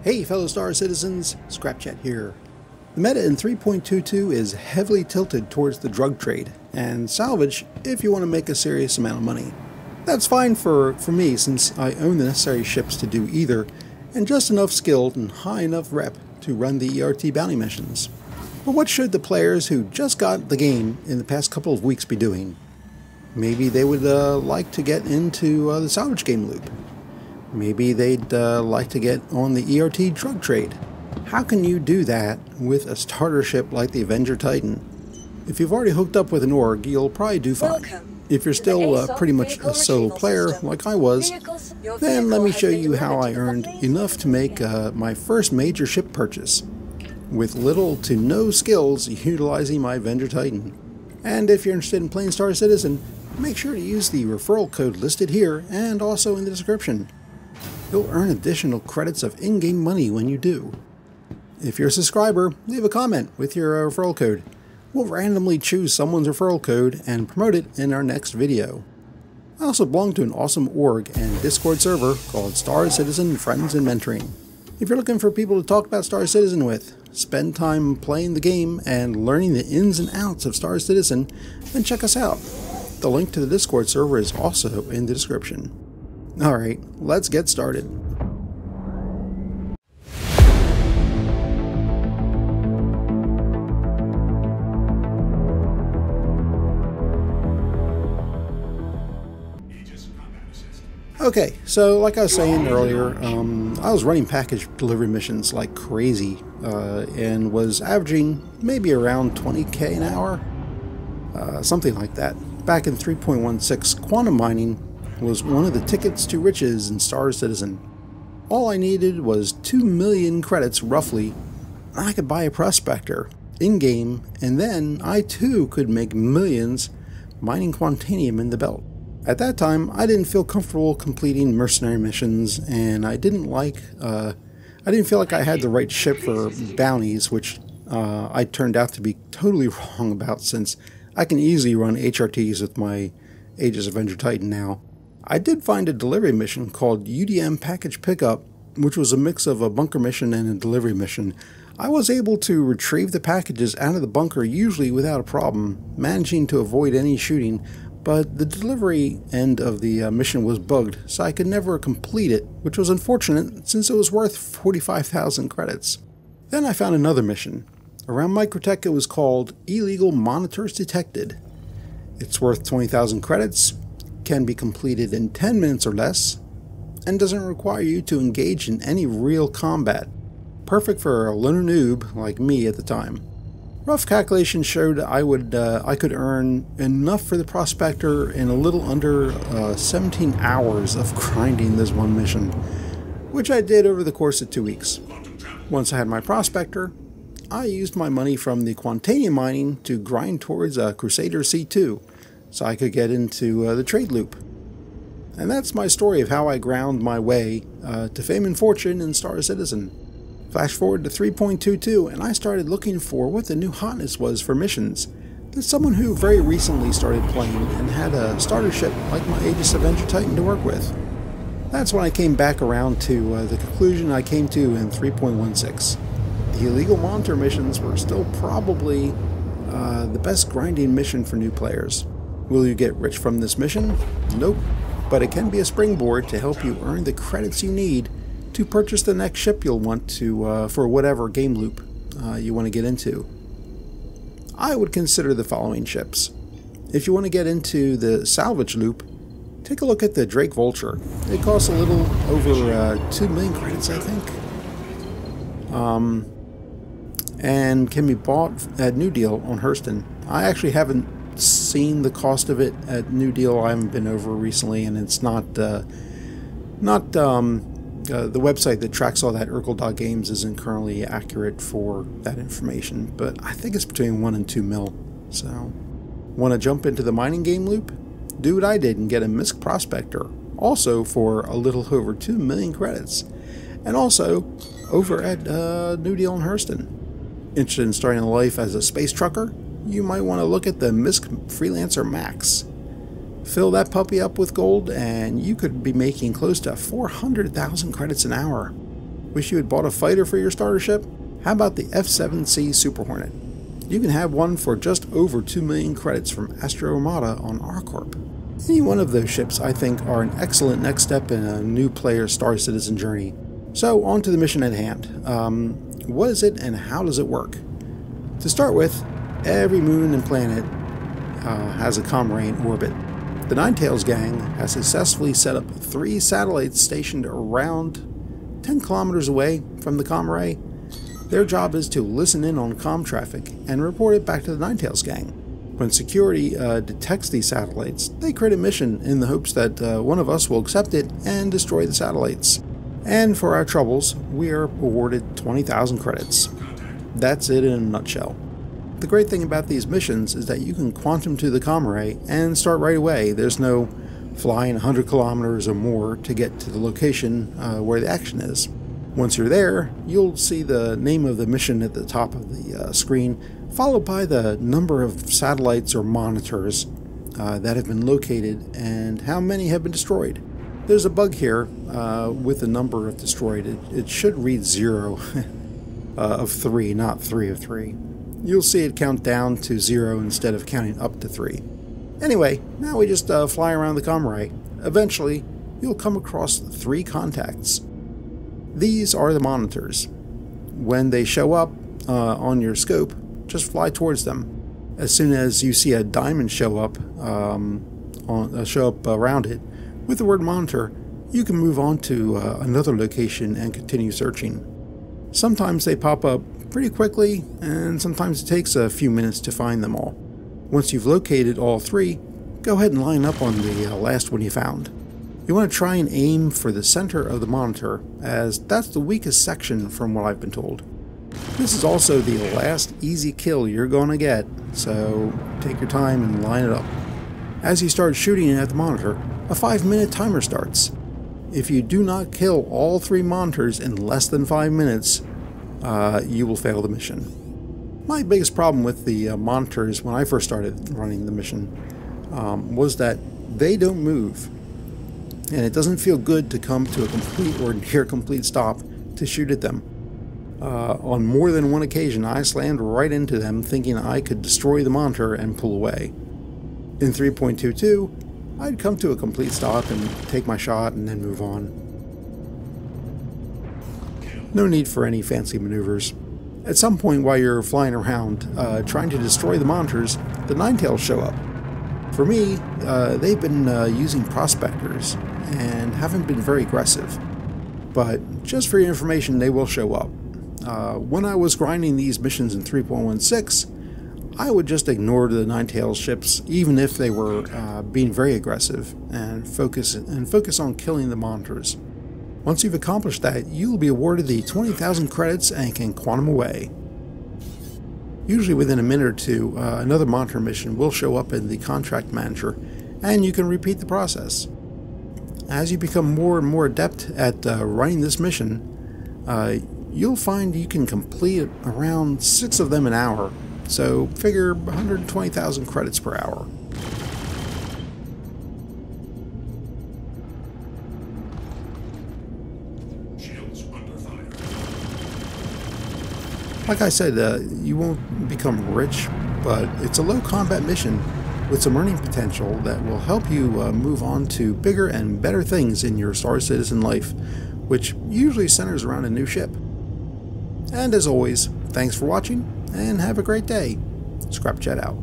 Hey fellow Star Citizens, Scrap Chat here. The meta in 3.22 is heavily tilted towards the drug trade and salvage if you want to make a serious amount of money. That's fine for me since I own the necessary ships to do either and just enough skill and high enough rep to run the ERT bounty missions. But what should the players who just got the game in the past couple of weeks be doing? Maybe they would like to get into the salvage game loop. Maybe they'd like to get on the ERT drug trade. How can you do that with a starter ship like the Avenger Titan? If you've already hooked up with an org, you'll probably do fine. If you're still pretty much a solo player like I was, then let me show you how I earned enough to make my first major ship purchase, with little to no skills utilizing my Avenger Titan. And if you're interested in playing Star Citizen, make sure to use the referral code listed here and also in the description. You'll earn additional credits of in-game money when you do. If you're a subscriber, leave a comment with your referral code. We'll randomly choose someone's referral code and promote it in our next video. I also belong to an awesome org and Discord server called Star Citizen Friends and Mentoring. If you're looking for people to talk about Star Citizen with, spend time playing the game and learning the ins and outs of Star Citizen, then check us out. The link to the Discord server is also in the description. Alright, let's get started. Okay, so like I was saying earlier, I was running package delivery missions like crazy and was averaging maybe around 20k an hour, something like that. Back in 3.16, quantum mining was one of the tickets to riches in Star Citizen. All I needed was 2 million credits roughly, and I could buy a prospector in-game, and then I too could make millions mining quantanium in the belt. At that time, I didn't feel comfortable completing mercenary missions, and I didn't feel like I had the right ship for bounties, which I turned out to be totally wrong about, since I can easily run HRTs with my Aegis Avenger Titan now. I did find a delivery mission called UDM Package Pickup, which was a mix of a bunker mission and a delivery mission. I was able to retrieve the packages out of the bunker usually without a problem, managing to avoid any shooting, but the delivery end of the mission was bugged, so I could never complete it, which was unfortunate since it was worth 45,000 credits. Then I found another mission. Around Microtech it was called Illegal Monitors Detected. It's worth 20,000 credits, can be completed in 10 minutes or less, and doesn't require you to engage in any real combat. Perfect for a loner noob like me at the time. Rough calculations showed I could earn enough for the prospector in a little under 17 hours of grinding this one mission, which I did over the course of 2 weeks. Once I had my prospector, I used my money from the quantanium mining to grind towards a Crusader C2, so I could get into the trade loop. And that's my story of how I ground my way to fame and fortune in Star Citizen. Flash forward to 3.22 and I started looking for what the new hotness was for missions. As someone who very recently started playing and had a starter ship like my Aegis Avenger Titan to work with. That's when I came back around to the conclusion I came to in 3.16. The illegal monitor missions were still probably the best grinding mission for new players. Will you get rich from this mission? Nope, but it can be a springboard to help you earn the credits you need to purchase the next ship you'll want to for whatever game loop you want to get into. I would consider the following ships. If you want to get into the salvage loop, take a look at the Drake Vulture. It costs a little over 2 million credits, I think, and can be bought at New Deal on Hurston. I actually haven't seen the cost of it at New Deal. I haven't been over recently, and it's not the website that tracks all that Urkel.games isn't currently accurate for that information, but I think it's between 1 and 2 mil. So, want to jump into the mining game loop? Do what I did and get a MISC Prospector, also for a little over 2 million credits, and also over at New Deal in Hurston. Interested in starting a life as a space trucker? You might want to look at the MISC Freelancer Max. Fill that puppy up with gold and you could be making close to 400,000 credits an hour. Wish you had bought a fighter for your starter ship? How about the F-7C Super Hornet? You can have one for just over 2 million credits from Astro Armada on ArcCorp. Any one of those ships, I think, are an excellent next step in a new player's Star Citizen journey. So, on to the mission at hand. What is it and how does it work? To start with, every moon and planet has a comray in orbit. The Ninetails gang has successfully set up 3 satellites stationed around 10 kilometers away from the comray. Their job is to listen in on comm traffic and report it back to the Ninetails gang. When security detects these satellites, they create a mission in the hopes that one of us will accept it and destroy the satellites. And for our troubles, we are awarded 20,000 credits. That's it in a nutshell. The great thing about these missions is that you can quantum to the comray and start right away. There's no flying 100 kilometers or more to get to the location where the action is. Once you're there, you'll see the name of the mission at the top of the screen, followed by the number of satellites or monitors that have been located and how many have been destroyed. There's a bug here with the number of destroyed. It should read 0 of 3, not 3 of 3. You'll see it count down to 0 instead of counting up to 3. Anyway, now we just fly around the comray. Eventually, you'll come across 3 contacts. These are the monitors. When they show up on your scope, just fly towards them. As soon as you see a diamond show up around it with the word monitor, you can move on to another location and continue searching. Sometimes they pop up pretty quickly, and sometimes it takes a few minutes to find them all. Once you've located all 3, go ahead and line up on the last one you found. You want to try and aim for the center of the monitor, as that's the weakest section from what I've been told. This is also the last easy kill you're going to get, so take your time and line it up. As you start shooting at the monitor, a 5-minute timer starts. If you do not kill all 3 monitors in less than 5 minutes, you will fail the mission. My biggest problem with the monitors when I first started running the mission was that they don't move. And it doesn't feel good to come to a complete or near complete stop to shoot at them. On more than one occasion, I slammed right into them thinking I could destroy the monitor and pull away. In 3.22, I'd come to a complete stop and take my shot and then move on. No need for any fancy maneuvers. At some point while you're flying around trying to destroy the monitors, the Ninetails show up. For me, they've been using prospectors and haven't been very aggressive. But just for your information, they will show up. When I was grinding these missions in 3.16, I would just ignore the Ninetails ships, even if they were being very aggressive, and focus on killing the monitors. Once you've accomplished that, you'll be awarded the 20,000 credits and can quantum away. Usually within a minute or two, another monitor mission will show up in the contract manager, and you can repeat the process. As you become more and more adept at running this mission, you'll find you can complete around 6 of them an hour, so figure 120,000 credits per hour. Like I said, you won't become rich, but it's a low combat mission with some earning potential that will help you move on to bigger and better things in your Star Citizen life, which usually centers around a new ship. And as always, thanks for watching, and have a great day. Scrapjet out.